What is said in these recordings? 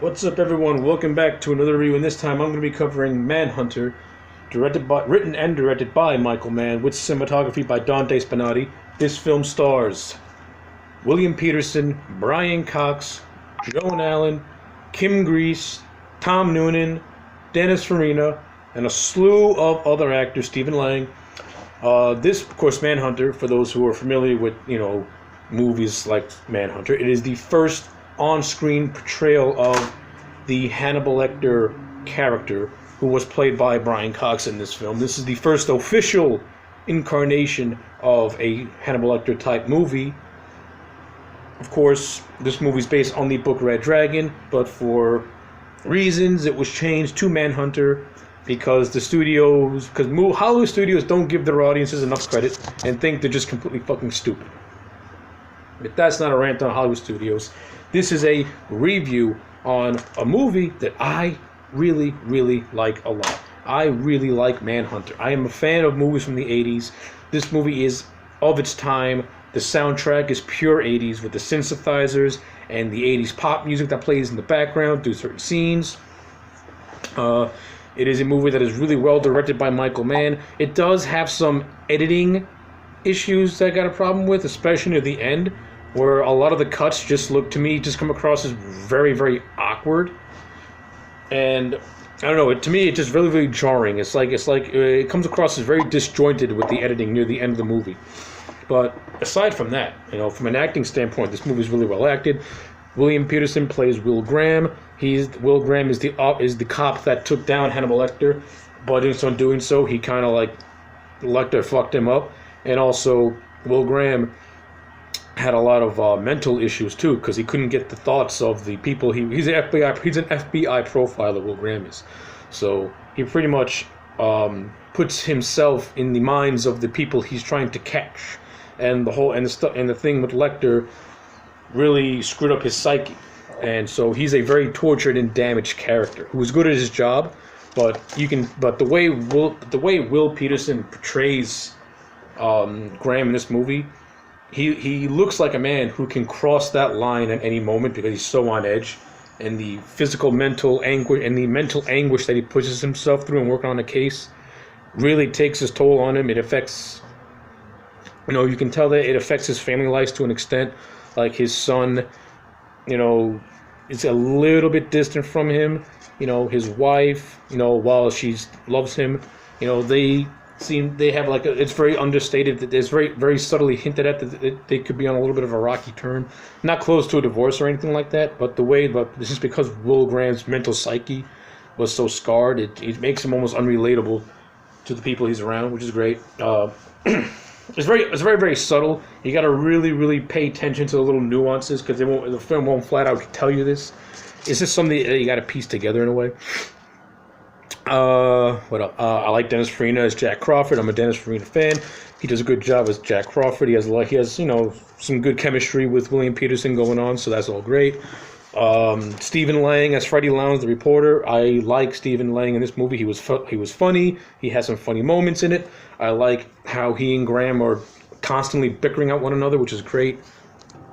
What's up, everyone? Welcome back to another review, and this time I'm going to be covering Manhunter, written and directed by Michael Mann, with cinematography by Dante Spinati. This film stars William Peterson, Brian Cox, Joan Allen, Kim Grease, Tom Noonan, Dennis Farina, and a slew of other actors, Stephen Lang. This, of course, Manhunter, for those who are familiar with, movies like Manhunter, it is the first on-screen portrayal of the Hannibal Lecter character, who was played by Brian Cox in this film. This is the first official incarnation of a Hannibal Lecter type movie. Of course, this movie is based on the book Red Dragon, but for reasons it was changed to Manhunter because Hollywood studios don't give their audiences enough credit and think they're just completely fucking stupid. But that's not a rant on Hollywood studios. This is a review on a movie that I really, really like a lot. I really like Manhunter. I am a fan of movies from the 80s. This movie is of its time. The soundtrack is pure 80s with the synthesizers and the 80s pop music that plays in the background through certain scenes. It is a movie that is really well directed by Michael Mann. It does have some editing issues that I got a problem with, especially near the end, where a lot of the cuts just come across as very, very awkward. And I don't know, to me it's just really, really jarring. It comes across as very disjointed with the editing near the end of the movie. But aside from that, from an acting standpoint, this movie is really well acted. William Peterson plays Will Graham. Will Graham is the cop that took down Hannibal Lecter, but in doing so, he kind of Lecter fucked him up. And also, Will Graham had a lot of mental issues too, because he couldn't get the thoughts of the people. He's an FBI profiler, Will Graham is. So he pretty much puts himself in the minds of the people he's trying to catch, and the thing with Lecter really screwed up his psyche, and so he's a very tortured and damaged character who is good at his job, but the way Will Peterson portrays Graham in this movie, he looks like a man who can cross that line at any moment because he's so on edge, and the mental anguish that he pushes himself through and working on a case really takes his toll on him. It affects, you can tell that it affects his family life to an extent. Like his son, is a little bit distant from him. His wife, while she loves him, they have it's very understated, that there's very, very subtly hinted at that they could be on a little bit of a rocky turn. Not close to a divorce or anything like that, but this is because Will Graham's mental psyche was so scarred, it makes him almost unrelatable to the people he's around, which is great. It's very, very subtle. You got to really, really pay attention to the little nuances, because the film won't flat out tell you this. It's just something that you got to piece together in a way. What else? I like Dennis Farina as Jack Crawford. I'm a Dennis Farina fan. He does a good job as Jack Crawford. He has some good chemistry with William Peterson going on, so that's all great. Stephen Lang as Freddie Lowndes, the reporter. I like Stephen Lang in this movie. He was funny. He has some funny moments in it. I like how he and Graham are constantly bickering at one another, which is great.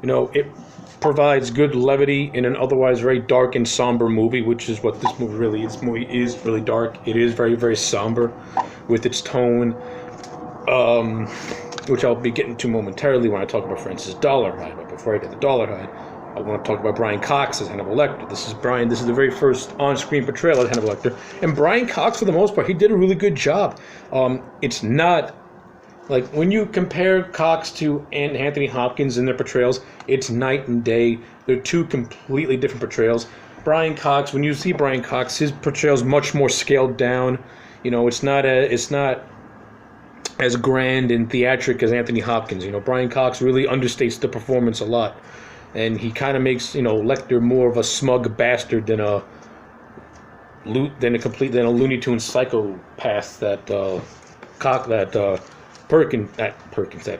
It provides good levity in an otherwise very dark and somber movie, which is what this movie really is. This movie is really dark. It is very, very somber with its tone, which I'll be getting to momentarily when I talk about Francis Dollarhide. But before I get to Dollarhide, I want to talk about Brian Cox as Hannibal Lecter. This is the very first on-screen portrayal of Hannibal Lecter. And Brian Cox, for the most part, he did a really good job. It's not, when you compare Cox to Anthony Hopkins in their portrayals, it's night and day. They're two completely different portrayals. Brian Cox, when you see Brian Cox, his portrayal is much more scaled down. It's not as grand and theatric as Anthony Hopkins. Brian Cox really understates the performance a lot. And he kind of makes, Lecter more of a smug bastard than a Looney Tunes psychopath that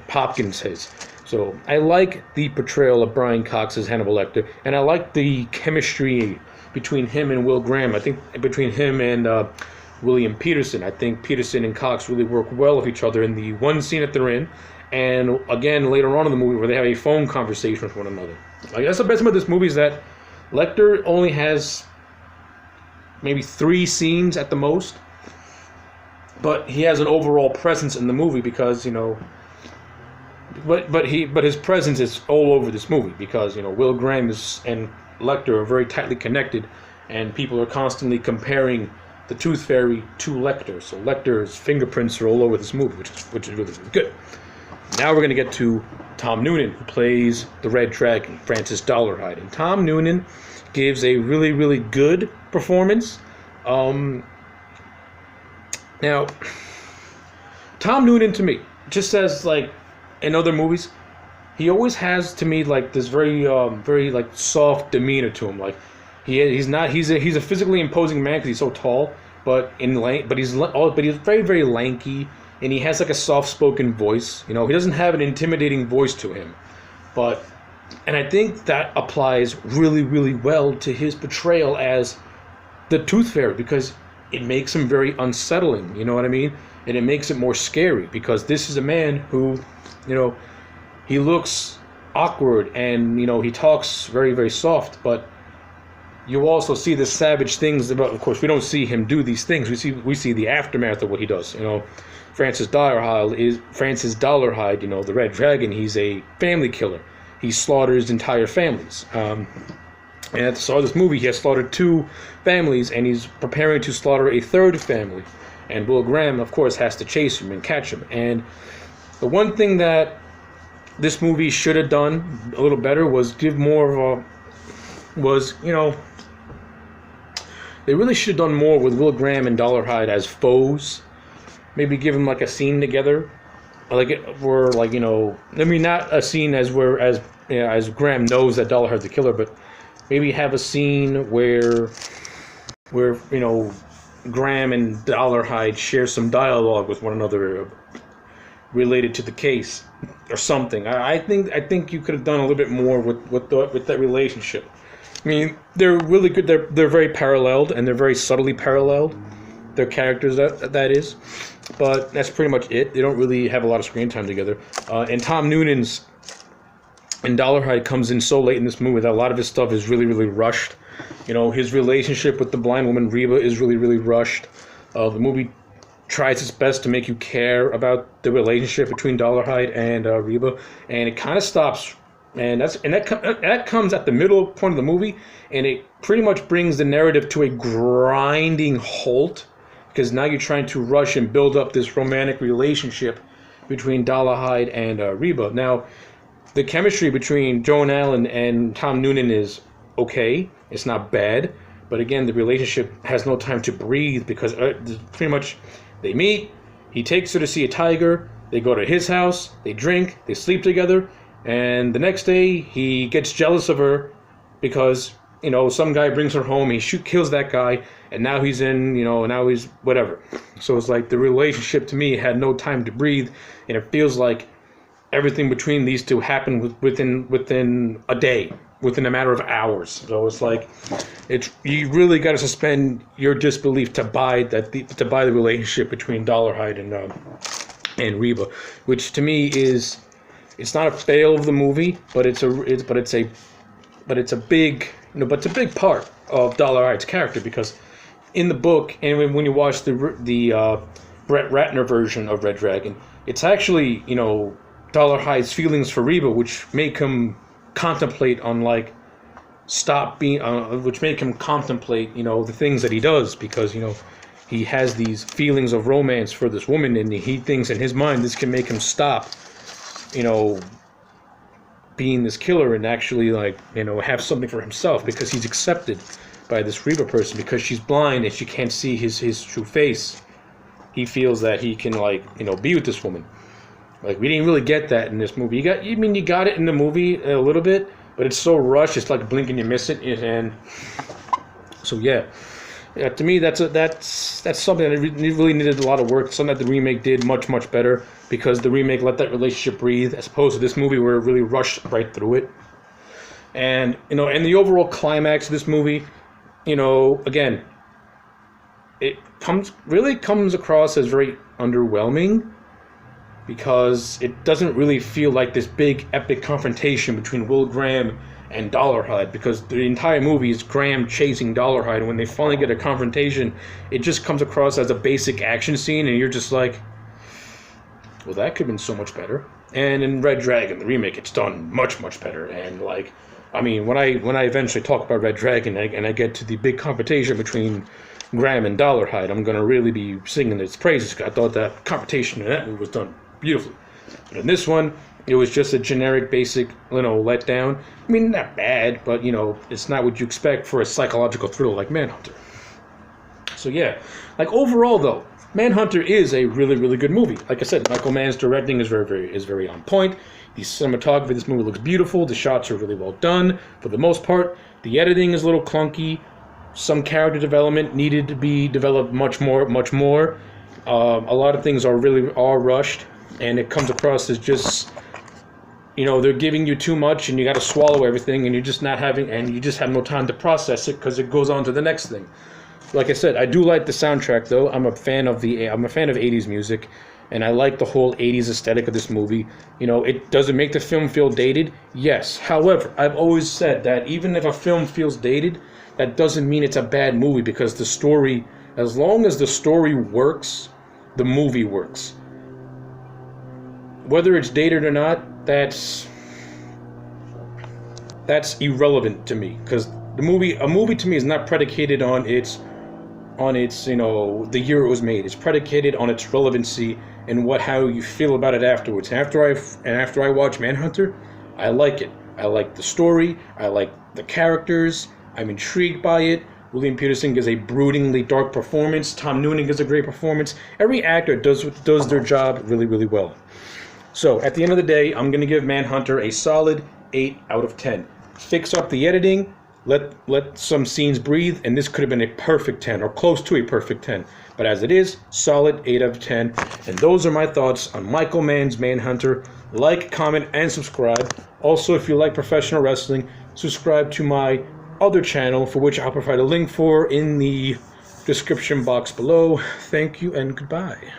Hopkins is. So I like the portrayal of Brian Cox as Hannibal Lecter, and I like the chemistry between him and Will Graham. I think between him and William Peterson. I think Peterson and Cox really work well with each other in the one scene that they're in, and again later on in the movie where they have a phone conversation with one another. That's the best part of this movie, is that Lecter only has maybe 3 scenes at the most, but he has an overall presence in the movie because, you know, but his presence is all over this movie because, you know, Will Graham and Lecter are very tightly connected, and people are constantly comparing the Tooth Fairy to Lecter. So Lecter's fingerprints are all over this movie, which is really, really good. Now we're going to get to Tom Noonan, who plays the Red Dragon, Francis Dollarhide. And Tom Noonan gives a really, really good performance. Now, Tom Noonan, to me, just as, like, in other movies, he always has, to me, like, this very, very, like, soft demeanor to him. Like, he's a physically imposing man because he's so tall, but he's very, very lanky, and he has, like, a soft-spoken voice. You know, he doesn't have an intimidating voice to him, and I think that applies really, really well to his portrayal as the Tooth Fairy, because it makes him very unsettling, you know what I mean? And it makes it more scary, because this is a man who, you know, he looks awkward, and, you know, he talks very, very soft, but you also see the savage things about, of course, we don't see him do these things. We see the aftermath of what he does, you know. Francis Dollarhide, you know, the Red Dragon. He's a family killer. He slaughters entire families. And at the start of this movie, he has slaughtered 2 families, and he's preparing to slaughter a 3rd family. And Will Graham, of course, has to chase him and catch him. And the one thing that this movie should have done a little better was give more of a, you know, they really should have done more with Will Graham and Dollarhide as foes. Maybe give them, like, a scene together, like where, like, you know, I mean, not a scene as Graham knows that Dollarhide's the killer, but maybe have a scene where you know, Graham and Dollarhide share some dialogue with one another related to the case or something. I think you could have done a little bit more with that relationship. I mean, they're really good. They're very paralleled, and they're very subtly paralleled. Their characters, that is. But that's pretty much it. They don't really have a lot of screen time together. And Tom Noonan's and Dollarhide comes in so late in this movie that a lot of his stuff is really, really rushed. You know, his relationship with the blind woman Reba is really, really rushed. The movie tries its best to make you care about the relationship between Dollarhide and Reba, and it kind of stops. And that comes at the middle point of the movie, and it pretty much brings the narrative to a grinding halt, because now you're trying to rush and build up this romantic relationship between Dollarhide and Reba. Now, the chemistry between Joan Allen and Tom Noonan is okay. It's not bad. But again, the relationship has no time to breathe, because pretty much they meet, he takes her to see a tiger, they go to his house, they drink, they sleep together, and the next day he gets jealous of her because, you know, some guy brings her home, he kills that guy, and now he's now he's whatever. So it's like the relationship to me had no time to breathe, and it feels like everything between these two happened within a day, within a matter of hours. So it's like you really got to suspend your disbelief to buy the relationship between Dollarhide and Reba, which to me is, it's not a fail of the movie, but it's a big part of Dollarhide's character, because in the book, and when you watch the Brett Ratner version of Red Dragon, it's actually, you know, Dollarhide's feelings for Reba which make him contemplate on, like, which make him contemplate, you know, the things that he does, because, you know, he has these feelings of romance for this woman, and he thinks in his mind this can make him stop, you know, being this killer and actually, like, you know, have something for himself, because he's accepted by this Reba person because she's blind and she can't see his true face. He feels that he can, like, you know, be with this woman. Like, we didn't really get that in this movie. You got it in the movie a little bit, but it's so rushed. It's like blink and you miss it. And so yeah, to me that's something that really needed a lot of work. Something that the remake did much, much better, because the remake let that relationship breathe, as opposed to this movie where it really rushed right through it. And, you know, and the overall climax of this movie, you know, again, it comes across as very underwhelming, because it doesn't really feel like this big epic confrontation between Will Graham and Dollarhide, because the entire movie is Graham chasing Dollarhide, and when they finally get a confrontation, it just comes across as a basic action scene, and you're just like, well, that could have been so much better. And in Red Dragon, the remake, it's done much, much better. And like, I mean, when I eventually talk about Red Dragon and I get to the big confrontation between Graham and Dollarhide, I'm gonna really be singing its praises, because I thought that confrontation in that movie was done beautifully. But in this one, it was just a generic, basic, letdown. I mean, not bad, but, it's not what you expect for a psychological thriller like Manhunter. So, yeah. Like, overall, though, Manhunter is a really, really good movie. Like I said, Michael Mann's directing is very on point. The cinematography of this movie looks beautiful. The shots are really well done, for the most part. The editing is a little clunky. Some character development needed to be developed much more. A lot of things are rushed, and it comes across as just... they're giving you too much, and you got to swallow everything, and you just have no time to process it, because it goes on to the next thing. Like I said, I do like the soundtrack, though. I'm a fan of 80s music, and I like the whole 80s aesthetic of this movie. Does it make the film feel dated? Yes. However, I've always said that even if a film feels dated, that doesn't mean it's a bad movie, because the story, as long as the story works, the movie works. Whether it's dated or not, that's irrelevant to me, because a movie to me is not predicated on its the year it was made. It's predicated on its relevancy and how you feel about it afterwards. After I watch Manhunter, I like it. I like the story. I like the characters. I'm intrigued by it. William Peterson gives a broodingly dark performance. Tom Noonan gives a great performance. Every actor does their job really, really well. So, at the end of the day, I'm going to give Manhunter a solid 8 out of 10. Fix up the editing, let some scenes breathe, and this could have been a perfect 10, or close to a perfect 10. But as it is, solid 8 out of 10. And those are my thoughts on Michael Mann's Manhunter. Like, comment, and subscribe. Also, if you like professional wrestling, subscribe to my other channel, for which I'll provide a link for in the description box below. Thank you, and goodbye.